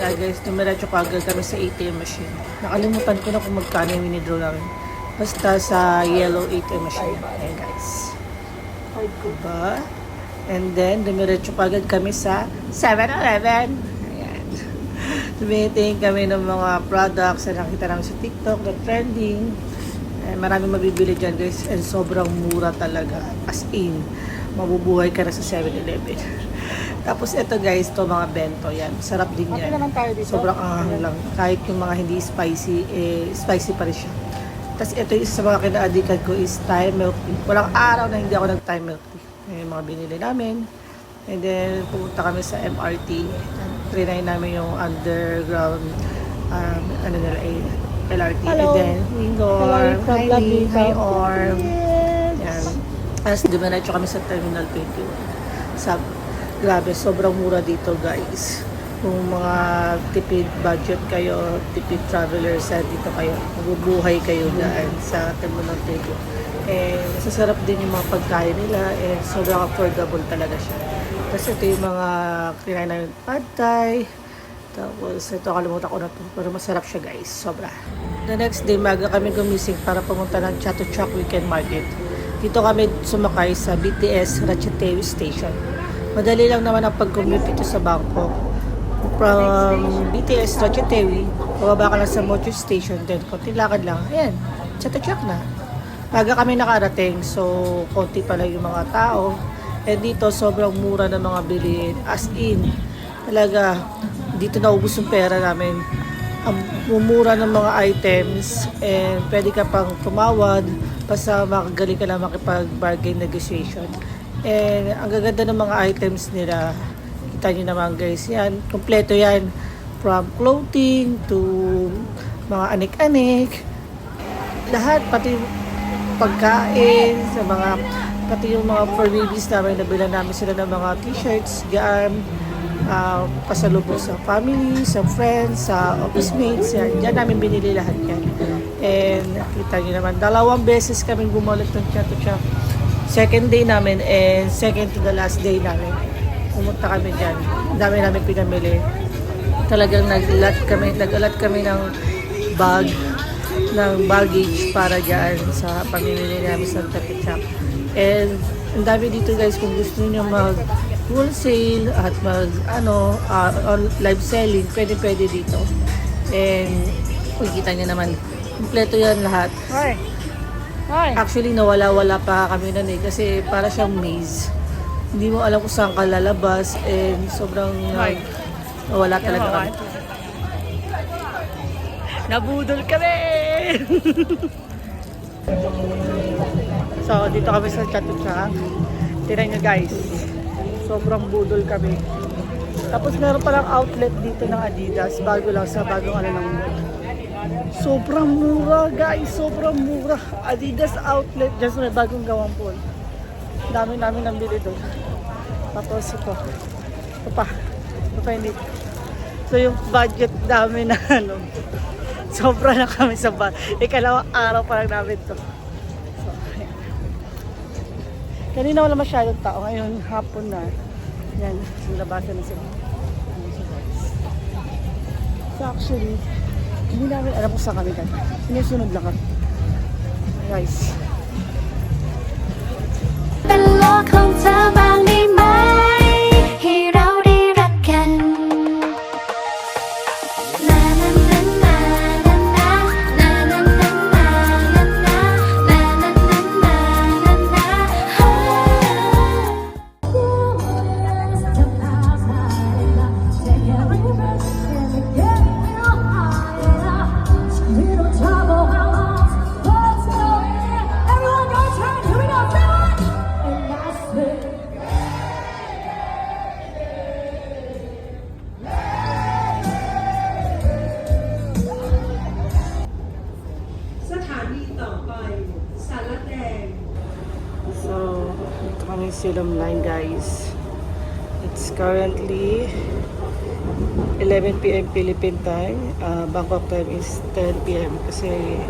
pala guys, dumiretso ko agad kami sa ATM machine. Nakalimutan ko na kung magkano yung winidraw namin. Basta sa yellow ATM machine. Ayan guys. Diba? And then, dumiretso pa agad kami sa 7-Eleven. Ayan. Tumitingin kami ng mga products na nakita namin sa TikTok na trending. Ayan, maraming mabibili dyan guys. And sobrang mura talaga. As in, mabubuhay ka na sa 7-Eleven. Tapos ito guys, to mga bento yan. Sarap din yan. Sobrang anghang lang. Kahit yung mga hindi spicy, spicy pa rin siya. Tapos ito yung isa sa mga kinaadikan ko is Thai milk tea. Walang araw na hindi ako nag-Thai milk tea. Yung mga binili namin. And then, pumunta kami sa MRT. Trinay namin yung underground, LRT. Hello. And then, Wingor, Hi Orm. Yan. Tapos, dumiretso kami sa Terminal 21. Grabe, sobrang mura dito guys. Kung mga tipid budget kayo, tipid travelers, dito kayo, mabubuhay kayo dyan sa Terminal 21. And masasarap din yung mga pagkain nila and sobrang affordable talaga siya. Tapos ito yung mga kinain namin pad thai. Tapos ito, kalimutan ko na ito, pero masarap siya guys, sobra. The next day, maga kami gumising para pumunta ng Chatuchak Weekend Market. Dito kami sumakay sa BTS Ratchathewi Station. Madali lang naman ang pag-commute dito sa Bangkok. From BTS Ratchathewi, bababa ka lang sa Mocho Station, then konti lakad lang. Ayan, Chatuchak na. Maga kami nakarating, so konti pala yung mga tao. And dito, sobrang mura ng mga bilihin. As in, talaga, dito naubos yung pera namin. Ang mumura ng mga items, and pwede ka pang tumawad, basta makagaling ka na makipag-bargain negotiation. And ang gaganda ng mga items nila, kita nyo naman guys, yan, kompleto yan. From clothing to mga anik-anik, lahat, pati pagkain, sa mga, pati yung mga for babies namin, nabilan namin sila ng mga t-shirts, gaan, pasalubong sa family, sa friends, sa office mates, yan. Diyan namin binili lahat yan. And kita nyo naman, 2 beses kami bumalik ng Chatuchak. Second day namin and second to the last day namin. Pumunta kami dyan. Ang dami namin pinamili. Talagang nag-alat kami ng bag, ng baggage para dyan sa pamimili namin sa Chatuchak. And ang dami dito guys, kung gusto niyo mag-wholesale at live selling, pwede dito. And makikita niyo naman, kompleto yan lahat. Actually, nawala-wala pa kami nun kasi para siyang maze. Hindi mo alam kung saan ka lalabas and sobrang nawala talaga kami. Nabudol kami! So, dito kami sa Chatuchak. Tignan nyo guys, sobrang budol kami. Tapos meron palang outlet dito ng Adidas, bago lang sa bagong ng mall. Sobrang mura guys, sobrang mura. Adidas outlet, just may bagong gawang pool. Dami namin nabili doon. Tapos ito pa hindi. So yung budget namin na sobra na kami sa ikalawang araw pa lang namin to. So ayan. Kanina wala masyadong tao, ngayon hapon na. Yan, labasan na sila. So actually, hindi namin alam kung saan kami dyan. Sinusunod lang kami. Guys. เป็นโลกของเธอบ้างได้ไหมให้เราได้รักกันนานานานานานานานานานานานานานานานาSo, coming Silom line guys. It's currently 11 p.m. Philippine time. Bangkok time is 10 p.m. kasi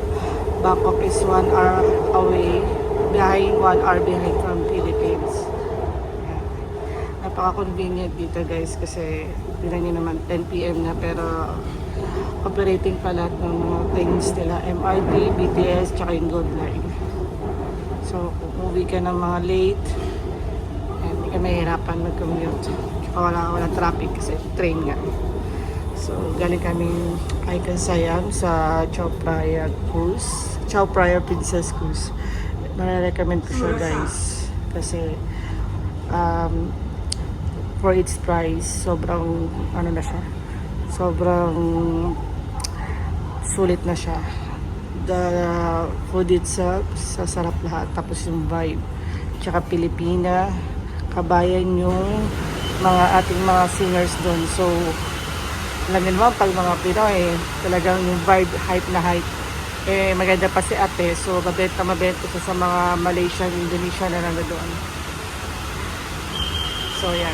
Bangkok is 1 hour away, behind 1 hour behind from Philippines. napaka-convenient dito guys kasi tinan nyo naman 10 PM na pero operating pa lahat ng mga things nila, MRT, BTS, tsaka yung Gold Line. So kung uwi ka ng mga late, hindi ka mahirapan mag-commute. Tsaka wala traffic kasi train nga. So galing kami ay Kasayang sa Chao Phraya Cruise, Chao Phraya Princess Cruise. Nare-recommend ko siya guys kasi for its price, sobrang ano na siya, sobrang sulit na siya. The food itself, sasarap lahat. Tapos yung vibe, tsaka Pilipina, kabayan yung mga ating mga singers doon. So alam niyo naman pag mga Pinoy, talagang yung vibe, hype na hype. Eh maganda pa si ate, so mabenta siya sa mga Malaysian, Indonesian na nandoon. So yan,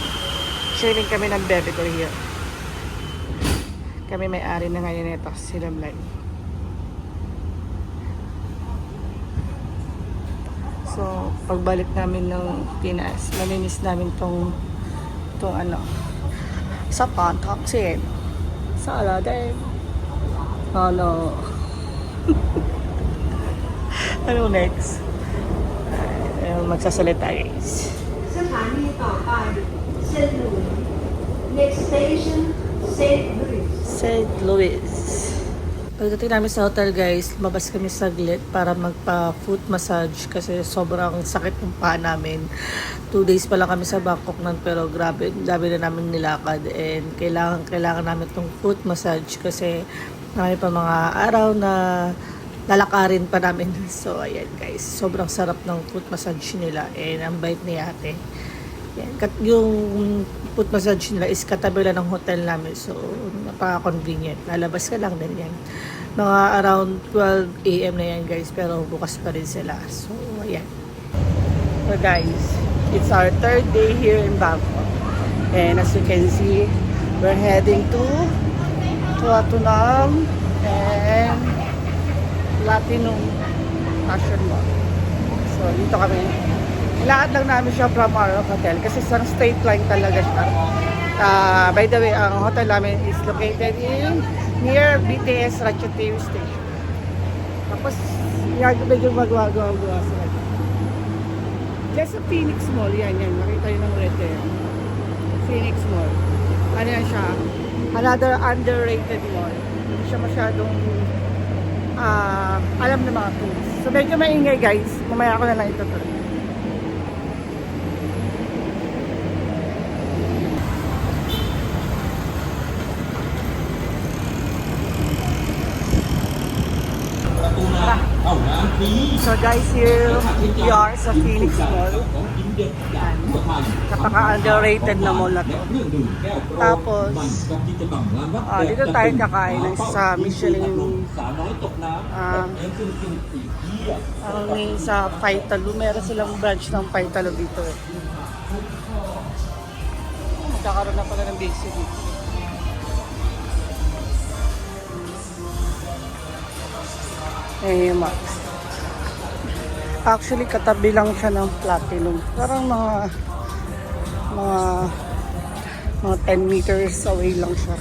sharing kami ng bebe ko here. Kami may-ari na ngayon nito, Silam Line. So pagbalik namin ng Pinas, malinis namin tong ano, sa Pantaksin, sa Aladdin. Ano? Ano next? Magsasalita guys. สถานีต่อไปเซนต์หลุยส์ next station St. Louis St. Louis. Pagdating namin sa hotel guys, lumabas kami saglit para magpa-foot massage kasi sobrang sakit ng paa namin. 2 days pa lang kami sa Bangkok nun pero grabe, dami na namin nilakad and kailangan namin tong foot massage kasi marami pa mga araw na lalakarin pa namin. So ayan guys, sobrang sarap ng foot massage nila and ang bait ni ate. Yan. Yung foot massage nila is katabi lang ng hotel namin. So, napaka-convenient. Lalabas ka lang din yan. Mga around 12 AM na yan guys. Pero bukas pa rin sila. So, ayan. So guys, it's our 3rd day here in Bangkok. And as you can see, we're heading to Tuatunam and Platinum Fashion Mall. So, dito kami. Lakad lang namin siya from our hotel kasi sa straight line talaga siya. By the way, ang hotel namin is located in near BTS Ratchathani Station. Tapos, medyo magawa sila. Just sa Phoenix Mall, yan. Nakita yun ng red there. Phoenix Mall. Ano yan siya? Another underrated mall. Hindi siya masyadong alam ng mga tourists. So, medyo maingay guys. Mamaya ako na lang itutuloy. So guys, here we are sa Phoenix Mall. Napaka-underrated na mall na to. Tapos, dito tayo kakain sa Michelin. Sa Paitalo. Meron silang branch ng Paitalo dito eh. Magkakaroon na pala ng basic dito. Actually, katabi lang siya ng Platinum. Parang mga 10 meters away lang siya.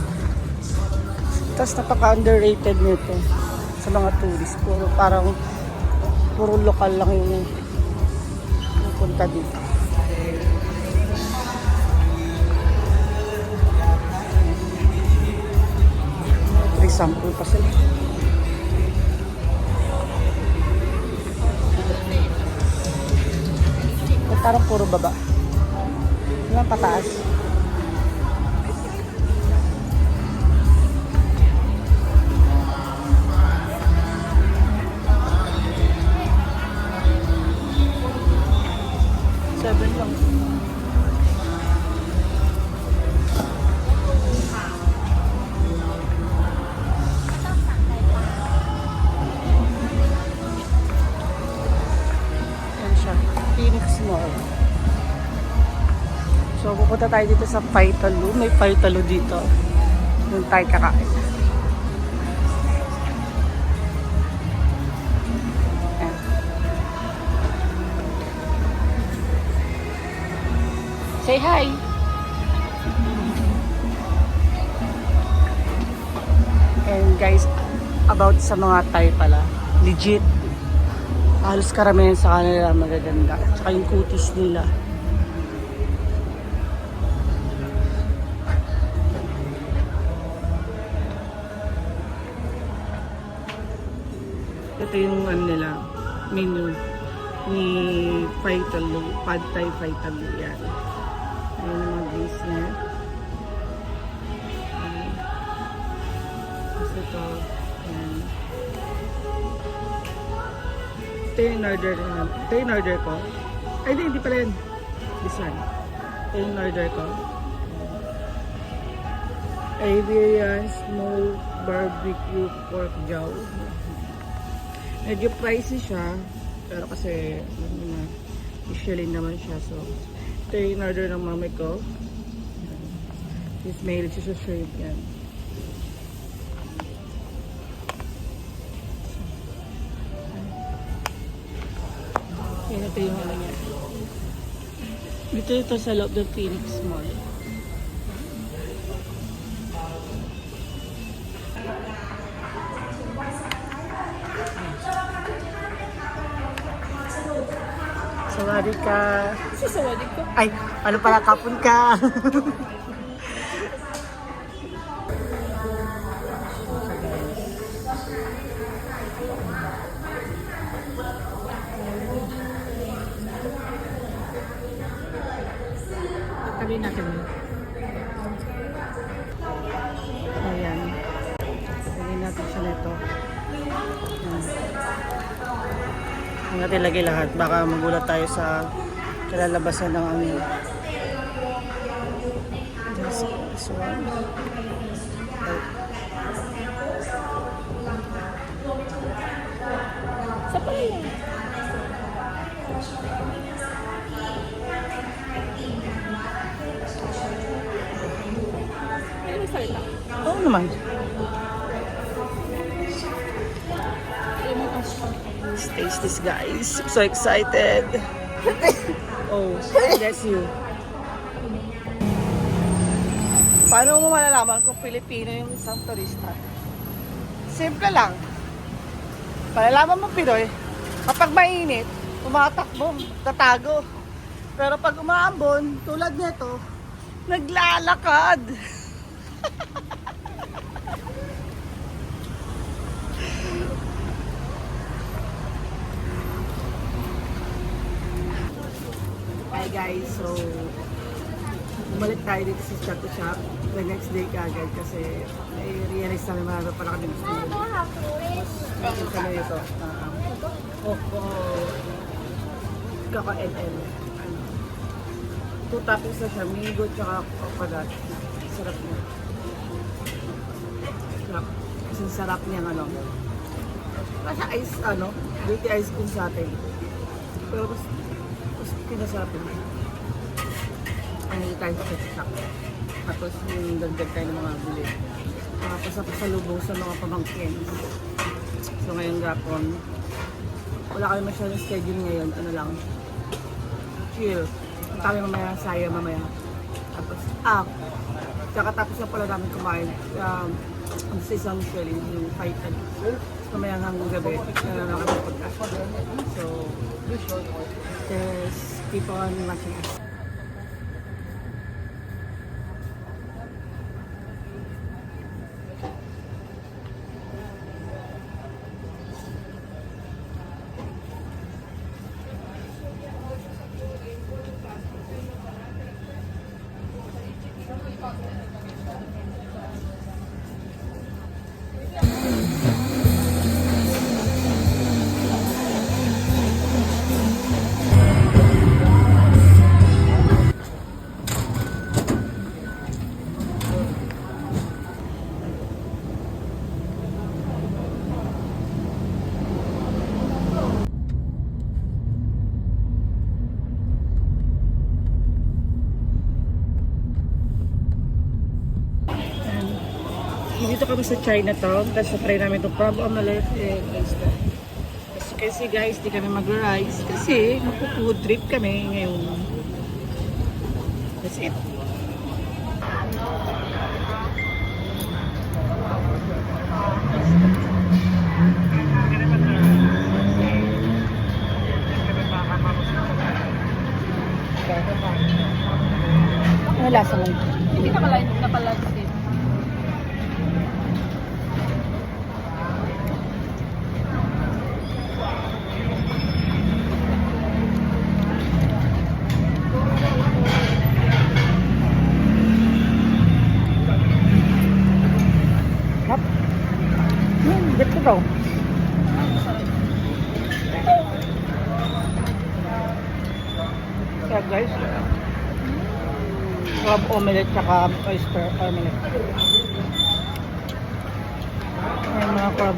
Tapos napaka-underrated nito sa mga tourists. Puro lokal lang yung punta dito. May sample pa sila. Parang puro baba. Walang pataas. Seven lang. Phoenix Mall. So, pupunta tayo dito sa Paitalo. May Paitalo dito. Doon tayo kakain. Ayan. Say hi! And guys, about sa mga Thai pala, legit. Halos karamihan sa kanila magaganda. Tsaka yung kutis nila. Ito yung ano nila, menu ni Phaitalo, Pad Thai Phaitalo yan. Ayun yung mga base niya. Tapos ito, yan. Ito yung order ko. Ito yung order ko. Ay, hindi pala yun. This one. Ito yung order ko. Iberian Smoked Barbecue Pork Jowl. Medyo pricey siya. Pero kasi, usually naman siya. So, ito yung order ng mami ko. This mail siya sa shrimp yan. Yan, ito yung ano niya. Dito ito sa loob ng Phoenix Mall. Sawadi ka. Kasi sawadi ko. Ay, ano pala kapon ka? Tabi natin. Ayan. Tabi natin siya nito. Hindi natin lagay lahat. Baka magulat tayo sa kalalabasan ng amin. This one. Sa pala yan. Ano yung salita? Oo naman. Let's taste this, guys. I'm so excited. Oh, bless you. Paano mo malalaman kung Pilipino yung isang turista? Simple lang. Malalaman mo Pinoy, kapag mainit, tumatakbo, tatago. Pero pag umaambon, tulad nito, naglalakad. Hi guys, so bumalik tayo dito sa Shop to Shop the next day kagad kasi realize namin marami pala kami gusto nyo. Tapos kami ito, kaka-NL. Two toppings na siya, migo tsaka pagat. Sarap niya. Sarap. Kasi sarap niya ano. Kasi ice, dirty ice cream sa atin. Pero mas pinasarap yun. Ano tayo sa ketchup. Tapos yung dagdag tayo ng mga bili. Pasalubong sa mga pamangkin. So ngayong gapon, wala kami masyadong schedule ngayon. Ano lang, chill. Kami mamaya, saya mamaya. Tapos, kakatapos na pala namin kumain. Ang sa isang Michelin, yung Python. Mamaya hanggang gabi, kami pagkain. So, just keep on watching us. Dito kami sa Chinatown, tapos try namin itong crab omelette and oyster. Kasi guys, di kami mag-rice kasi magpo-food trip kami ngayon. That's it. Ano lasa mo? Hindi na pala din. Hap. Dito daw. Kaya guys, crab omelette tsaka oyster omelette. Ayan mga crab.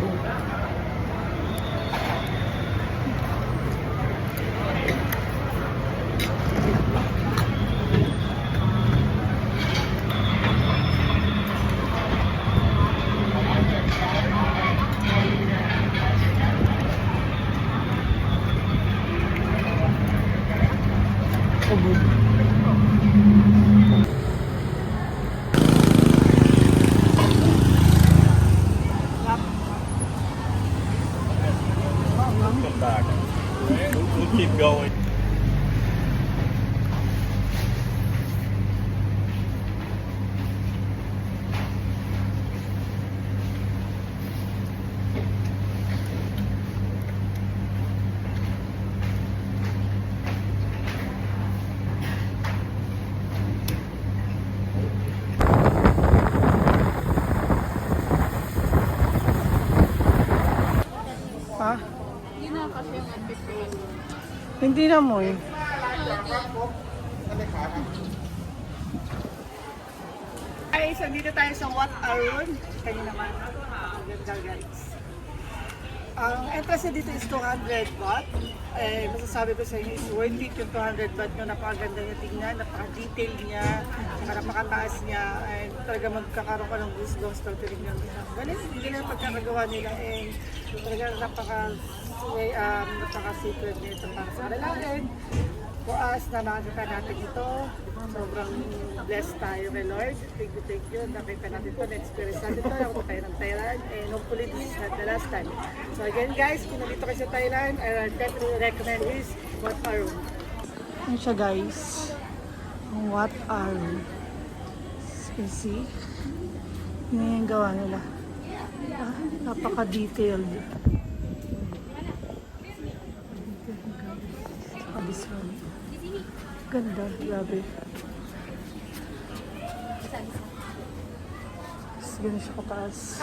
Ubod. Come back. We'll keep going. Ha? Hindi na kasi yung outfit ko. Hindi na mo eh. Guys, andito tayo sa Wat Arun. Kayo naman. Ang ganda guys. Ang entrance na dito is 200 baht. Eh, masasabi ko sa inyo is worth it yung 200 baht nyo. Napakaganda niya tingnan, napaka-detail niya, napakataas niya, and talaga magkakaroon ka ng goosebumps pag tinignan mo. Galing, hindi lang pagkakagawa nila, and talaga napaka-secret nito para sa kanila. And for us na makakita natin ito, sobrang blessed tayo kay Lord. Thank you. Nakita natin ito, na-experience natin ito. Ako tayo ng Thailand, and hopefully this is not the last time. So again guys, kung nandito kayo sa Thailand, I definitely recommend this Wat Arun. Ano siya guys? Ang Wat Arun. As you can see, yun yung gawa nila. Napaka-detailed. This one. Ganda, grabe. Ganun siya kataas.